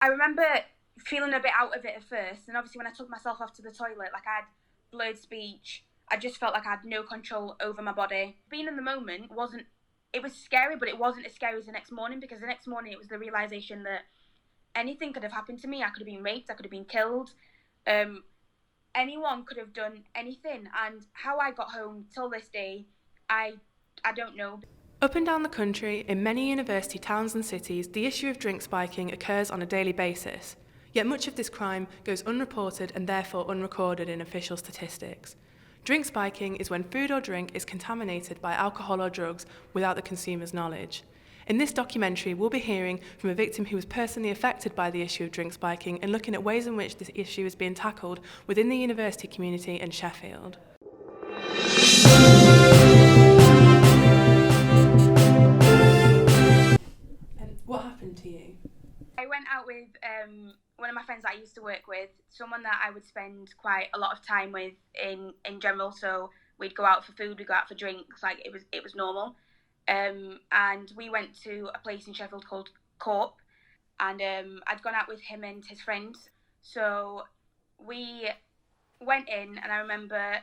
I remember feeling a bit out of it at first, and obviously when I took myself off to the toilet, like I had blurred speech. I just felt like I had no control over my body. Being in the moment wasn't. It was scary, but it wasn't as scary as the next morning, because the next morning it was the realization that anything could have happened to me. I could have been raped. I could have been killed. Um, Anyone could have done anything, and how I got home till this day, I I don't know. Up and down the country, in many university towns and cities, the issue of drink spiking occurs on a daily basis. Yet much of this crime goes unreported and therefore unrecorded in official statistics. Drink spiking is when food or drink is contaminated by alcohol or drugs without the consumer's knowledge. In this documentary, we'll be hearing from a victim who was personally affected by the issue of drink spiking and looking at ways in which this issue is being tackled within the university community in Sheffield. What happened to you? I went out with one of my friends that I used to work with, someone that I would spend quite a lot of time with in general. So we'd go out for food, we'd go out for drinks, like it was normal. And we went to a place in Sheffield called Corp, and I'd gone out with him and his friends. So we went in, and I remember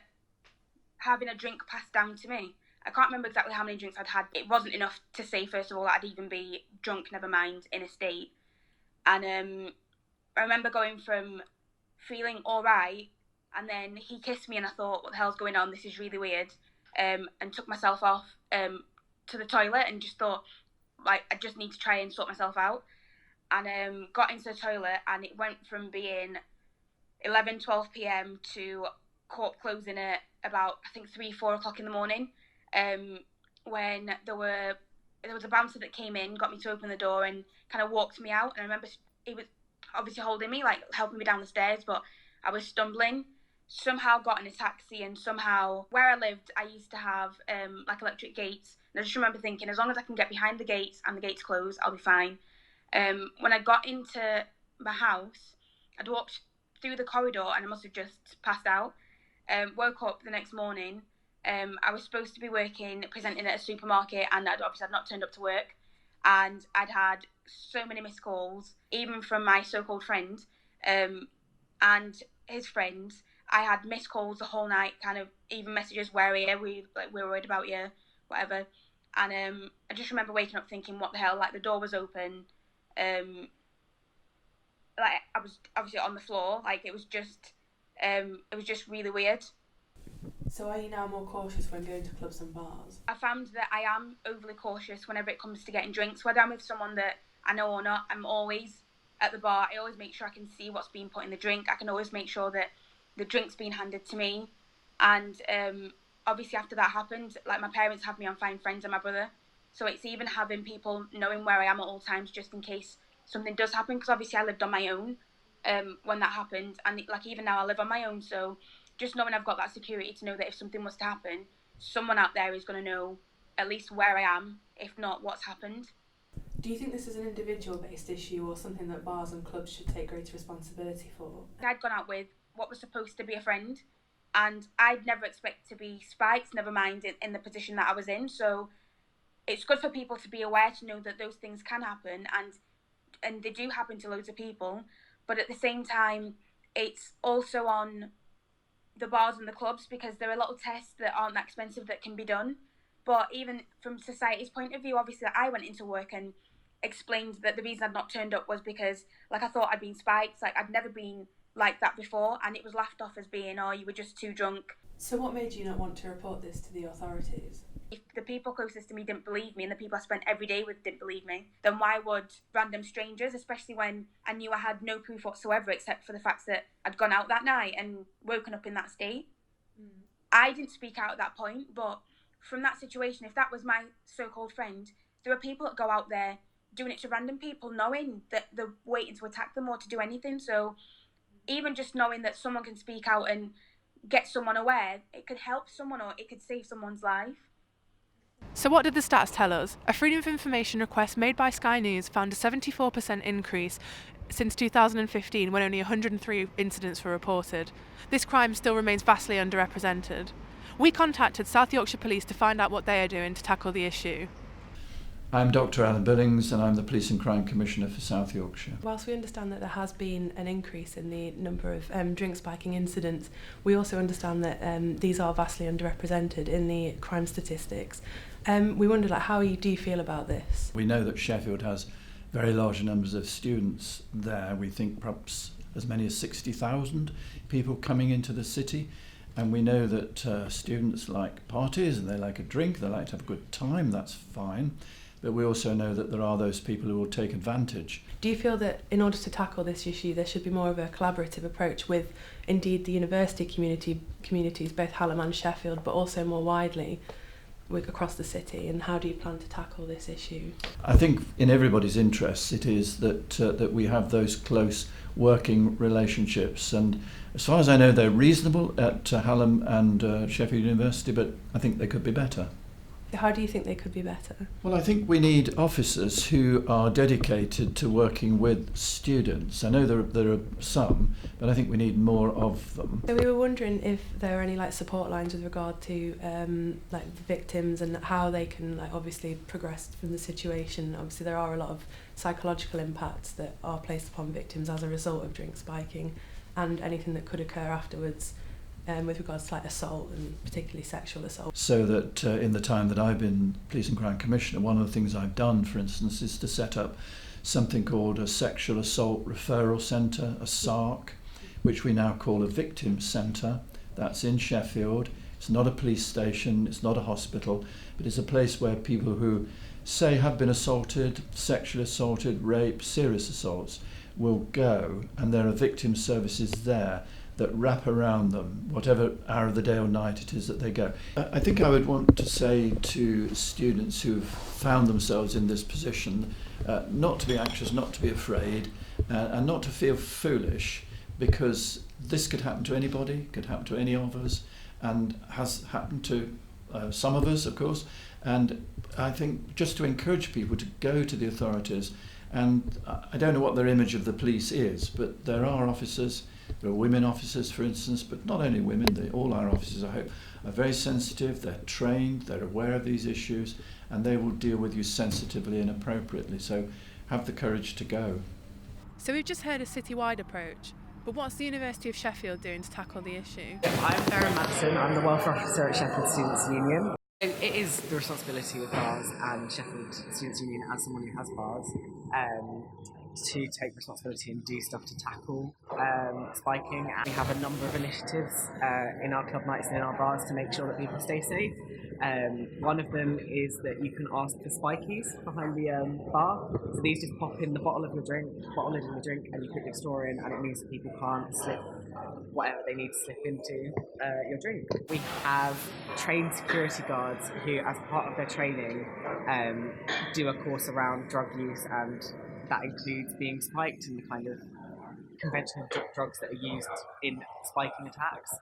having a drink passed down to me. I can't remember exactly how many drinks I'd had. It wasn't enough to say, first of all, that I'd even be drunk, never mind in a state. And I remember going from feeling all right, and then he kissed me, and I thought, what the hell's going on? This is really weird. And took myself off to the toilet, and just thought, like, I just need to try and sort myself out. And got into the toilet, and it went from being 12 p.m. to Corp closing at about, I think, 4 o'clock in the morning. When there was a bouncer that came in, got me to open the door, and kind of walked me out. And I remember he was obviously holding me, like helping me down the stairs, but I was stumbling. Somehow got in a taxi, and somehow where I lived, I used to have like electric gates. And I just remember thinking, as long as I can get behind the gates and the gates close, I'll be fine. When I got into my house, I'd walked through the corridor, and I must have just passed out. Woke up the next morning. I was supposed to be presenting at a supermarket, and I'd not turned up to work. And I'd had so many missed calls, even from my so-called friend and his friends. I had missed calls the whole night, kind of even messages, where are you? We're worried about you, whatever. And I just remember waking up thinking, what the hell? Like, the door was open. Like, I was obviously on the floor. Like, it was just really weird. So are you now more cautious when going to clubs and bars? I found that I am overly cautious whenever it comes to getting drinks. Whether I'm with someone that I know or not, I'm always at the bar. I always make sure I can see what's being put in the drink. I can always make sure that the drink's being handed to me. And obviously after that happened, like, my parents have me on Find Friends and my brother. So it's even having people knowing where I am at all times, just in case something does happen. Because obviously I lived on my own when that happened. And like, even now I live on my own. So just knowing I've got that security to know that if something was to happen, someone out there is going to know at least where I am, if not what's happened. Do you think this is an individual-based issue, or something that bars and clubs should take greater responsibility for? I'd gone out with what was supposed to be a friend, and I'd never expect to be spiked, never mind in the position that I was in. So it's good for people to be aware, to know that those things can happen, and they do happen to loads of people. But at the same time, it's also on the bars and the clubs, because there are little tests that aren't that expensive that can be done. But even from society's point of view, obviously I went into work and explained that the reason I'd not turned up was because, like, I thought I'd been spiked. Like, I'd never been like that before, and it was laughed off as being, oh, you were just too drunk. So what made you not want to report this to the authorities? If the people closest to me didn't believe me, and the people I spent every day with didn't believe me, then why would random strangers, especially when I knew I had no proof whatsoever except for the fact that I'd gone out that night and woken up in that state. I didn't speak out at that point, but from that situation, if that was my so-called friend, there are people that go out there doing it to random people, knowing that they're waiting to attack them or to do anything. So even just knowing that someone can speak out and get someone aware, it could help someone, or it could save someone's life. So what did the stats tell us? A Freedom of Information request made by Sky News found a 74% increase since 2015, when only 103 incidents were reported. This crime still remains vastly underrepresented. We contacted South Yorkshire Police to find out what they are doing to tackle the issue. I'm Dr. Alan Billings and I'm the Police and Crime Commissioner for South Yorkshire. Whilst we understand that there has been an increase in the number of drink spiking incidents, we also understand that these are vastly underrepresented in the crime statistics. We wondered, how do you feel about this? We know that Sheffield has very large numbers of students there. We think perhaps as many as 60,000 people coming into the city. And we know that students like parties and they like a drink, they like to have a good time, that's fine. But we also know that there are those people who will take advantage. Do you feel that in order to tackle this issue there should be more of a collaborative approach with indeed the university communities, both Hallam and Sheffield, but also more widely across the city, and how do you plan to tackle this issue? I think in everybody's interests it is that we have those close working relationships, and as far as I know they're reasonable at Hallam and Sheffield University, but I think they could be better. How do you think they could be better? Well, I think we need officers who are dedicated to working with students. I know there are some, but I think we need more of them. So we were wondering if there are any support lines with regard to the victims and how they can obviously progress from the situation. Obviously there are a lot of psychological impacts that are placed upon victims as a result of drink spiking, and anything that could occur afterwards. With regards to assault and particularly sexual assault. So that in the time that I've been Police and Crime Commissioner, one of the things I've done, for instance, is to set up something called a Sexual Assault Referral Centre, a SARC, which we now call a Victim Centre. That's in Sheffield. It's not a police station, it's not a hospital, but it's a place where people who say have been assaulted, sexually assaulted, raped, serious assaults, will go, and there are victim services there that wrap around them, whatever hour of the day or night it is that they go. I think I would want to say to students who've found themselves in this position, not to be anxious, not to be afraid, and not to feel foolish, because this could happen to anybody, could happen to any of us, and has happened to some of us, of course. And I think just to encourage people to go to the authorities, and I don't know what their image of the police is, but there are officers. There are women officers, for instance, but not only women, all our officers, I hope, are very sensitive, they're trained, they're aware of these issues, and they will deal with you sensitively and appropriately. So have the courage to go. So we've just heard a citywide approach, but what's the University of Sheffield doing to tackle the issue? I'm Darren Matson, I'm the Welfare Officer at Sheffield Students' Union. It is the responsibility of bars and Sheffield Students' Union, as someone who has bars, to take responsibility and do stuff to tackle spiking. And we have a number of initiatives in our club nights and in our bars to make sure that people stay safe. One of them is that you can ask for spikies behind the bar. So these just pop in the bottle of your drink, bottle lid in the drink, and you put your straw in, and it means that people can't slip whatever they need to slip into your drink. We have trained security guards who, as part of their training, do a course around drug use, and that includes being spiked and the kind of conventional drugs that are used in spiking attacks.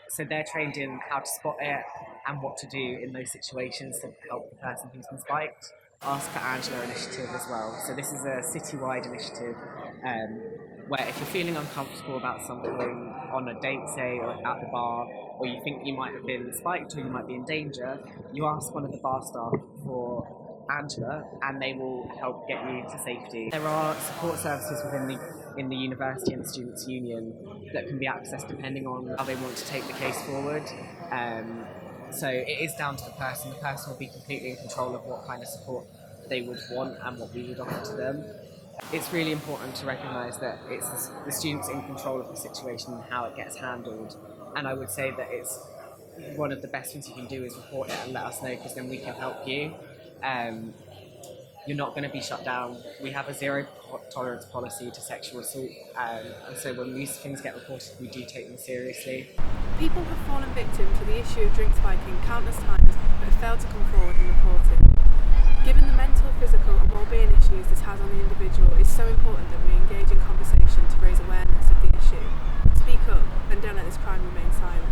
So they're trained in how to spot it and what to do in those situations to help the person who's been spiked. Ask for Angela initiative as well. So this is a citywide initiative where if you're feeling uncomfortable about something on a date, say, or at the bar, or you think you might have been spiked or you might be in danger, you ask one of the bar staff for Angela, and they will help get you to safety. There are support services within the university and the Students' Union that can be accessed depending on how they want to take the case forward. So it is down to the person. The person will be completely in control of what kind of support they would want and what we would offer to them. It's really important to recognise that it's the students in control of the situation and how it gets handled. And I would say that it's one of the best things you can do is report it and let us know, because then we can help you. You're not going to be shut down. We have a zero tolerance policy to sexual assault, and so when these things get reported, we do take them seriously. People have fallen victim to the issue of drink spiking countless times, but have failed to come forward and report it. Given the mental, physical and well-being issues this has on the individual, it's so important that we engage in conversation to raise awareness of the issue. Speak up and don't let this crime remain silent.